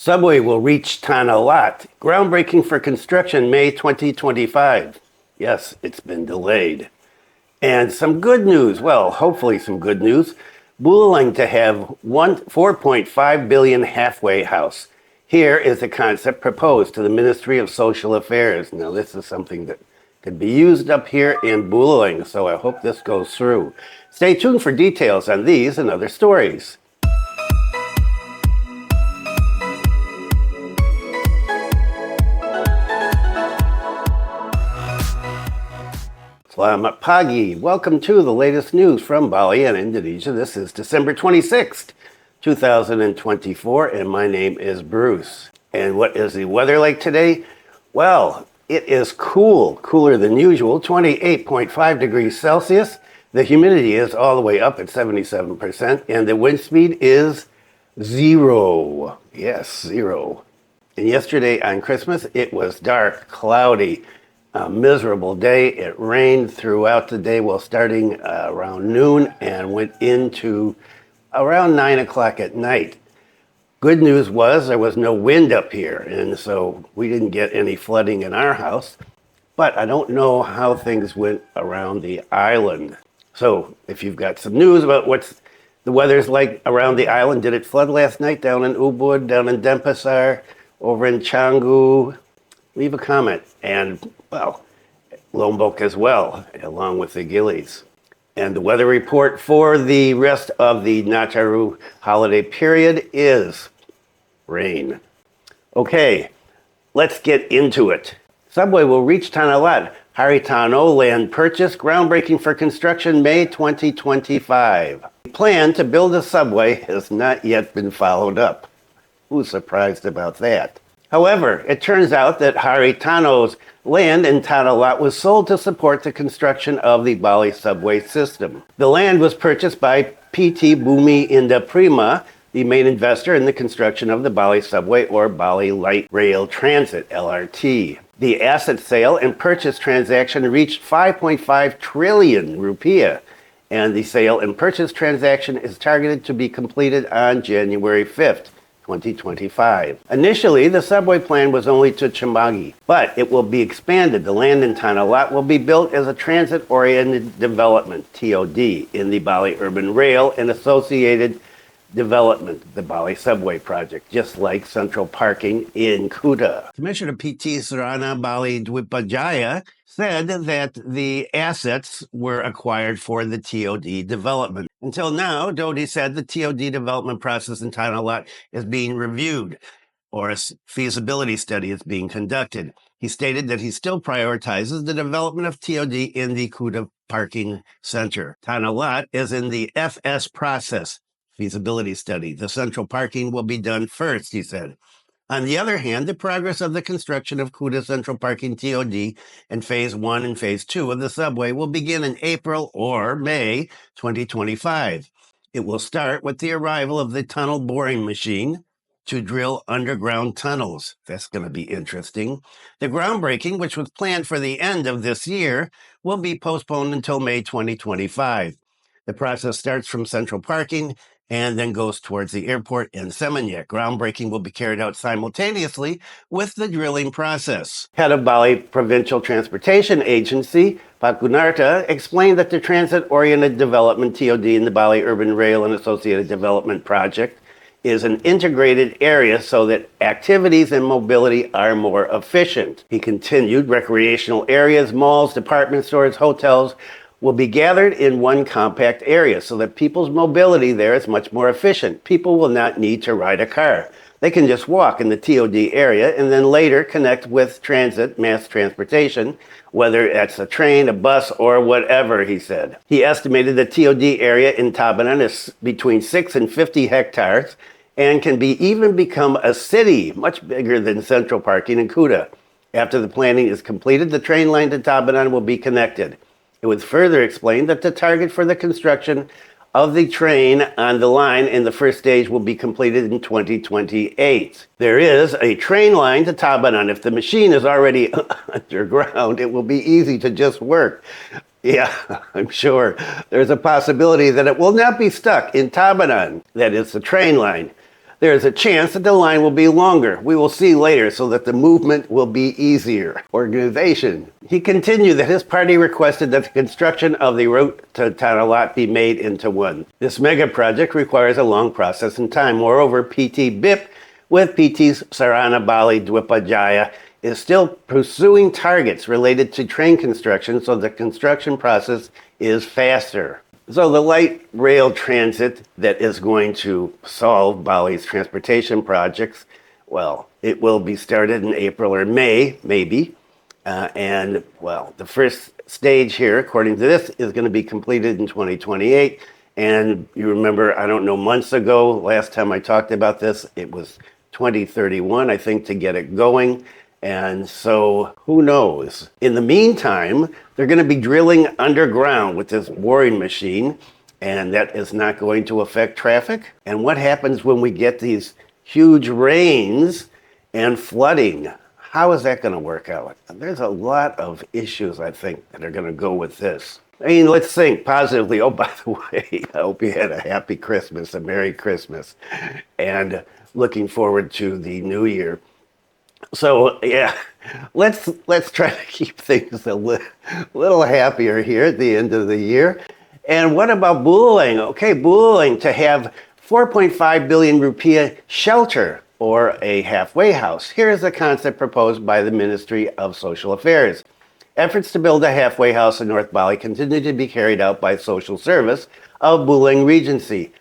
Subway will reach Tanah Lot. Groundbreaking for construction May 2025. Yes, it's been delayed. And some good news. Well, hopefully some good news. Buleleng to have 4.5 billion halfway house. Here is the concept proposed to the Ministry of Social Affairs. Now, this is something that could be used up here in Buleleng, so I hope this goes through. Stay tuned for details on these and other stories. Selamat pagi. Welcome to the latest news from Bali and Indonesia. This is December 26th, 2024, and my name is Bruce. And what is the weather like today? Well, it is cool, cooler than usual, 28.5 degrees Celsius. The humidity is all the way up at 77%, and the wind speed is 0. Yes, 0. And yesterday on Christmas, it was dark, cloudy, a miserable day. It rained throughout the day, well, starting around noon and went into around 9 o'clock at night. Good news was there was no wind up here, and so we didn't get any flooding in our house. But I don't know how things went around the island. So if you've got some news about what the weather's like around the island, did it flood last night down in Ubud, down in Denpasar, over in Canggu? Leave a comment. And, well, Lombok as well, along with the Gillies. And the weather report for the rest of the Nataru holiday period is rain. Okay, let's get into it. Subway will reach Tanah Lot. Hary Tanoe land purchase, groundbreaking for construction May 2025. The plan to build a subway has not yet been followed up. Who's surprised about that? However, it turns out that Hary Tanoe's land in Tanah Lot was sold to support the construction of the Bali Subway system. The land was purchased by PT Bumi Indah Prima, the main investor in the construction of the Bali Subway or Bali Light Rail Transit, LRT. The asset sale and purchase transaction reached 5.5 trillion rupiah, and the sale and purchase transaction is targeted to be completed on January 5th. 2025. Initially, the subway plan was only to Cempaka, but it will be expanded. The land in Tanah Lot will be built as a transit-oriented development, TOD, in the Bali Urban Rail and associated development, the Bali Subway project, just like central parking in Kuta. Commissioner PT Sarana Bali Dwipajaya said that the assets were acquired for the TOD development. Until now, Dodi said the TOD development process in Tanah Lot is being reviewed, or a feasibility study is being conducted. He stated that he still prioritizes the development of TOD in the Kuta parking center. Tanah Lot is in the FS process, feasibility study. The central parking will be done first, he said. On the other hand, the progress of the construction of Kuta Central Parking TOD and Phase 1 and Phase 2 of the subway will begin in April or May 2025. It will start with the arrival of the tunnel boring machine to drill underground tunnels. That's going to be interesting. The groundbreaking, which was planned for the end of this year, will be postponed until May 2025. The process starts from central parking and then goes towards the airport in Seminyak. Groundbreaking will be carried out simultaneously with the drilling process. Head of Bali Provincial Transportation Agency, Pak Gunarta, explained that the transit-oriented development TOD in the Bali Urban Rail and Associated Development Project is an integrated area so that activities and mobility are more efficient. He continued, recreational areas, malls, department stores, hotels, will be gathered in one compact area so that people's mobility there is much more efficient. People will not need to ride a car. They can just walk in the TOD area and then later connect with transit, mass transportation, whether that's a train, a bus, or whatever, he said. He estimated the TOD area in Tabanan is between 6 and 50 hectares and can even become a city, much bigger than central parking in Kuta. After the planning is completed, the train line to Tabanan will be connected. It was further explained that the target for the construction of the train on the line in the first stage will be completed in 2028. There is a train line to Tabanan. If the machine is already underground, it will be easy to just work. Yeah, I'm sure there's a possibility that it will not be stuck in Tabanan, that is the train line. There is a chance that the line will be longer. We will see later so that the movement will be easier. Organization. He continued that his party requested that the construction of the route to Tanah Lot be made into one. This mega project requires a long process and time. Moreover, PT BIP with PT's Sarana Bali Dwipajaya is still pursuing targets related to train construction, so the construction process is faster. So the light rail transit that is going to solve Bali's transportation projects, well, it will be started in April or May, maybe. And, well, the first stage here, according to this, is going to be completed in 2028. And you remember, I don't know, months ago, last time I talked about this, it was 2031, I think, to get it going. And so, who knows? In the meantime, they're going to be drilling underground with this boring machine, and that is not going to affect traffic. And what happens when we get these huge rains and flooding? How is that going to work out? There's a lot of issues, I think, that are going to go with this. I mean, let's think positively. Oh, by the way, I hope you had a happy Christmas, a Merry Christmas, and looking forward to the New Year. So, yeah, let's try to keep things a little happier here at the end of the year. And what about Buleleng? Okay, Buleleng to have 4.5 billion rupiah shelter or a halfway house. Here's a concept proposed by the Ministry of Social Affairs. Efforts to build a halfway house in North Bali continue to be carried out by Social Service of Buleleng Regency.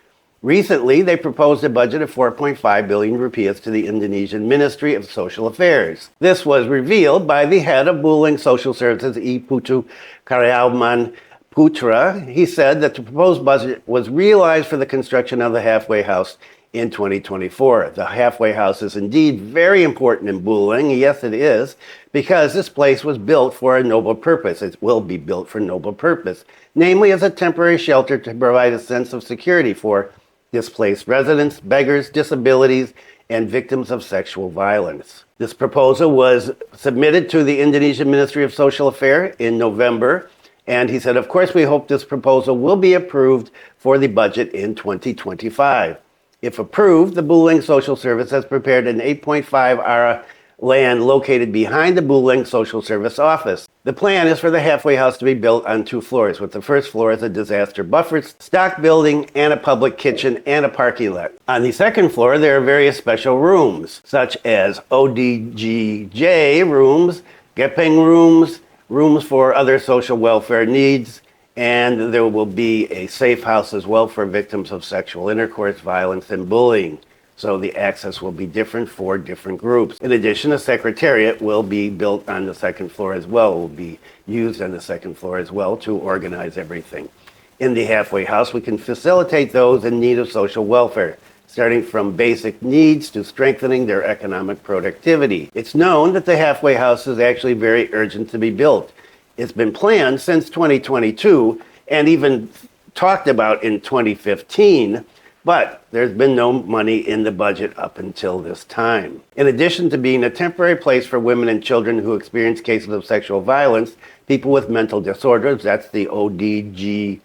Recently, they proposed a budget of 4.5 billion rupiahs to the Indonesian Ministry of Social Affairs. This was revealed by the head of Buleleng Social Services, I Putu Karyawan Putra. He said that the proposed budget was realized for the construction of the halfway house in 2024. The halfway house is indeed very important in Buleleng. Yes, it is, because this place was built for a noble purpose. It will be built for a noble purpose, namely as a temporary shelter to provide a sense of security for displaced residents, beggars, disabilities, and victims of sexual violence. This proposal was submitted to the Indonesian Ministry of Social Affairs in November, and he said, of course, we hope this proposal will be approved for the budget in 2025. If approved, the Buleleng Social Service has prepared an 8.5 ara land located behind the Buleleng Social Service office. The plan is for the halfway house to be built on 2 floors, with the first floor as a disaster buffer stock building and a public kitchen and a parking lot. On the second floor, there are various special rooms, such as ODGJ rooms, Gepeng rooms, rooms for other social welfare needs, and there will be a safe house as well for victims of sexual intercourse, violence, and bullying. So the access will be different for different groups. In addition, a secretariat will be built on the second floor as well. It will be used on the second floor as well to organize everything. In the halfway house, we can facilitate those in need of social welfare, starting from basic needs to strengthening their economic productivity. It's known that the halfway house is actually very urgent to be built. It's been planned since 2022 and even talked about in 2015, but there's been no money in the budget up until this time. In addition to being a temporary place for women and children who experience cases of sexual violence, people with mental disorders, that's the ODGJ,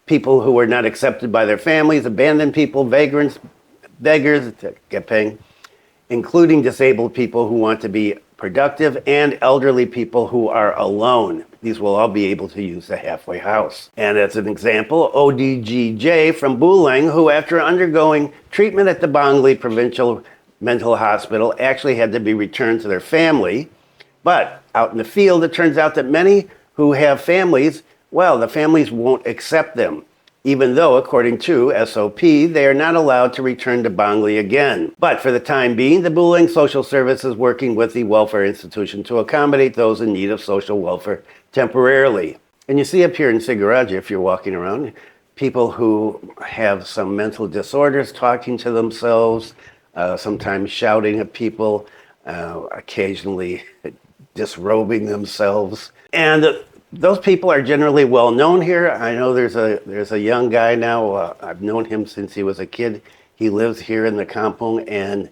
people who are not accepted by their families, abandoned people, beggars, Gepeng, including disabled people who want to be productive, and elderly people who are alone. These will all be able to use the halfway house. And as an example, ODGJ from Buleleng, who after undergoing treatment at the Bangli Provincial Mental Hospital actually had to be returned to their family. But out in the field, it turns out that many who have families, well, the families won't accept them, even though, according to SOP, they are not allowed to return to Bangli again. But for the time being, the Buleleng Social Service is working with the welfare institution to accommodate those in need of social welfare temporarily. And you see up here in Sigaraja, if you're walking around, people who have some mental disorders talking to themselves, sometimes shouting at people, occasionally disrobing themselves. And those people are generally well known here. I know there's a young guy now. I've known him since he was a kid. He lives here in the kampung, and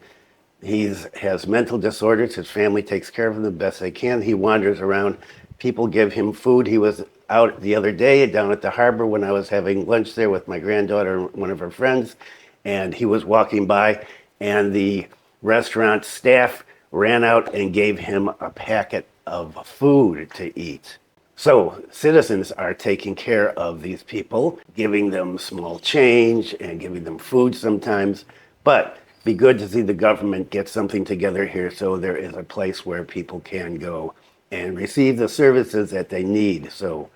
he has mental disorders. His family takes care of him the best they can. He wanders around. People give him food. He was out the other day down at the harbor when I was having lunch there with my granddaughter and one of her friends, and he was walking by, and the restaurant staff ran out and gave him a packet of food to eat. So citizens are taking care of these people, giving them small change and giving them food sometimes. But be good to see the government get something together here so there is a place where people can go and receive the services that they need. So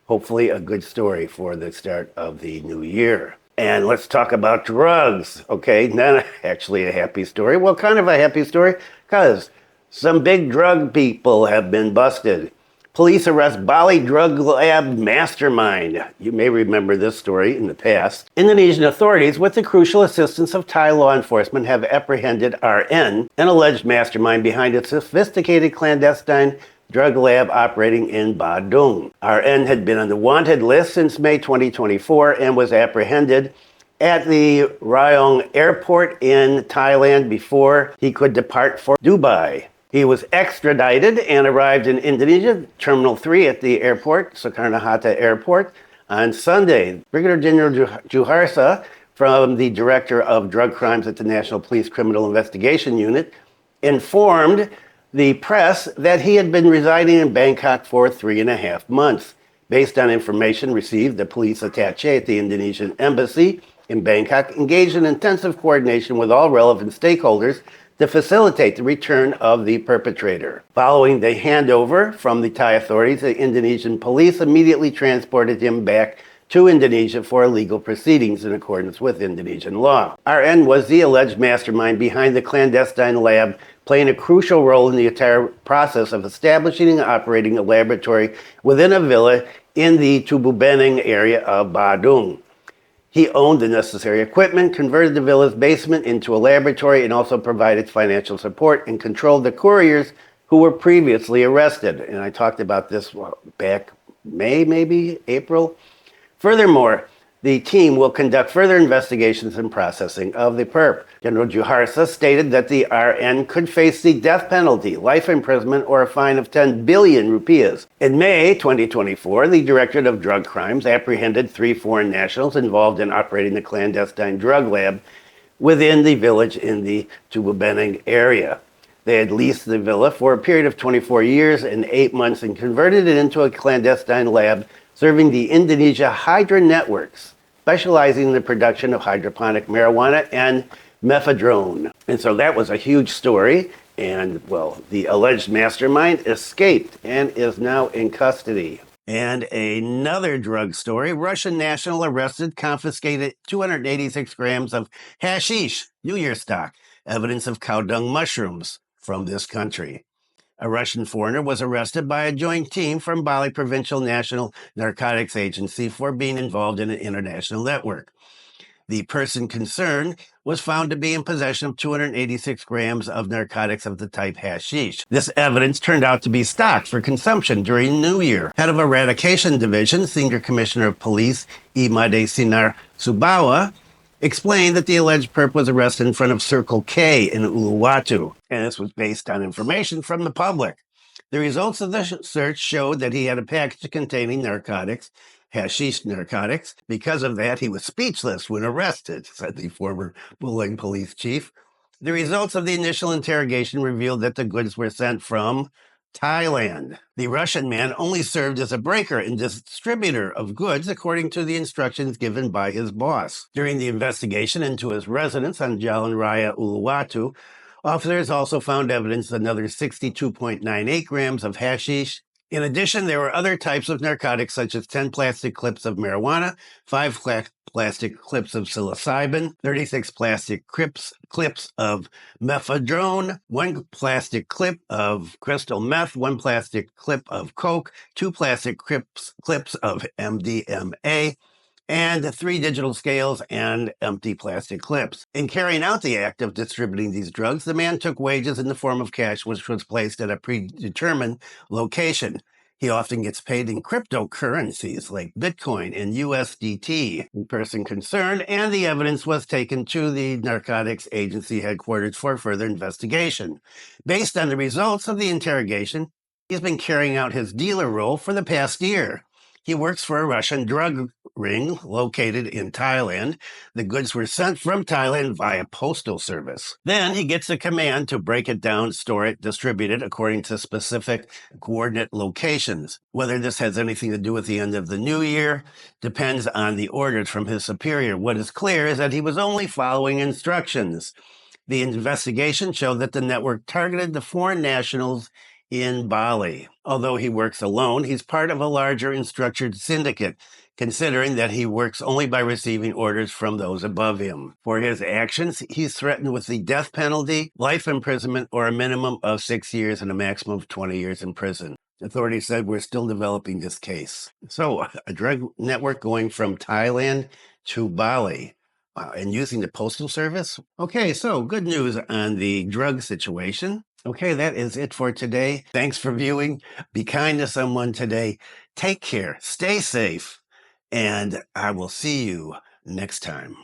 hopefully a good story for the start of the new year. And let's talk about drugs. Okay, not actually a happy story. Well, kind of a happy story because some big drug people have been busted. Police arrest Bali drug lab mastermind. You may remember this story in the past. Indonesian authorities, with the crucial assistance of Thai law enforcement, have apprehended RN, an alleged mastermind behind a sophisticated clandestine drug lab operating in Dung. RN had been on the wanted list since May 2024 and was apprehended at the Rayong airport in Thailand before he could depart for Dubai. He was extradited and arrived in Indonesia, Terminal 3 at the airport, Soekarno-Hatta Airport, on Sunday. Brigadier General Juharsa, from the Director of Drug Crimes at the National Police Criminal Investigation Unit, informed the press that he had been residing in Bangkok for 3.5 months. Based on information received, the police attaché at the Indonesian Embassy in Bangkok engaged in intensive coordination with all relevant stakeholders to facilitate the return of the perpetrator. Following the handover from the Thai authorities, the Indonesian police immediately transported him back to Indonesia for legal proceedings in accordance with Indonesian law. RN was the alleged mastermind behind the clandestine lab, playing a crucial role in the entire process of establishing and operating a laboratory within a villa in the Buleleng area of Badung. He owned the necessary equipment, converted the villa's basement into a laboratory, and also provided financial support and controlled the couriers who were previously arrested. And I talked about this back May, maybe April. Furthermore, the team will conduct further investigations and processing of the perp. General Juharsa stated that the RN could face the death penalty, life imprisonment, or a fine of 10 billion rupiahs. In May 2024, the Directorate of Drug Crimes apprehended 3 foreign nationals involved in operating the clandestine drug lab within the village in the Buleleng area. They had leased the villa for a period of 24 years and 8 months and converted it into a clandestine lab serving the Indonesia Hydra networks, specializing in the production of hydroponic marijuana and mephedrone. And so that was a huge story. And, well, the alleged mastermind escaped and is now in custody. And another drug story, Russian national arrested, confiscated 286 grams of Hashish, New Year stock, evidence of cow dung mushrooms from this country. A Russian foreigner was arrested by a joint team from Bali Provincial National Narcotics Agency for being involved in an international network. The person concerned was found to be in possession of 286 grams of narcotics of the type hashish. This evidence turned out to be stock for consumption during New Year. Head of Eradication Division, Senior Commissioner of Police, Imade Sinar Subawa, explained that the alleged perp was arrested in front of Circle K in Uluwatu, and this was based on information from the public. The results of the search showed that he had a package containing narcotics, hashish narcotics. Because of that, he was speechless when arrested, said the former Buleleng police chief. The results of the initial interrogation revealed that the goods were sent from Thailand. The Russian man only served as a breaker and distributor of goods according to the instructions given by his boss. During the investigation into his residence on Jalan Raya Uluwatu, officers also found evidence of another 62.98 grams of hashish. In addition, there were other types of narcotics such as 10 plastic clips of marijuana, 5 plastic clips of psilocybin, 36 plastic clips of mephedrone, 1 plastic clip of crystal meth, 1 plastic clip of coke, 2 plastic clips of MDMA, and 3 digital scales and empty plastic clips. In carrying out the act of distributing these drugs, the man took wages in the form of cash, which was placed at a predetermined location. He often gets paid in cryptocurrencies like Bitcoin and USDT. The person concerned and the evidence was taken to the Narcotics Agency headquarters for further investigation. Based on the results of the interrogation, he's been carrying out his dealer role for the past year. He works for a Russian drug ring located in Thailand. The goods were sent from Thailand via postal service. Then he gets a command to break it down, store it, distribute it according to specific coordinate locations. Whether this has anything to do with the end of the new year depends on the orders from his superior. What is clear is that he was only following instructions. The investigation showed that the network targeted the foreign nationals in Bali. Although he works alone, he's part of a larger and structured syndicate, considering that he works only by receiving orders from those above him. For his actions, he's threatened with the death penalty, life imprisonment, or a minimum of 6 years and a maximum of 20 years in prison. Authorities said we're still developing this case. So, a drug network going from Thailand to Bali. And using the postal service. Okay, so good news on the drug situation. Okay, that is it for today. Thanks for viewing. Be kind to someone today. Take care, stay safe, and I will see you next time.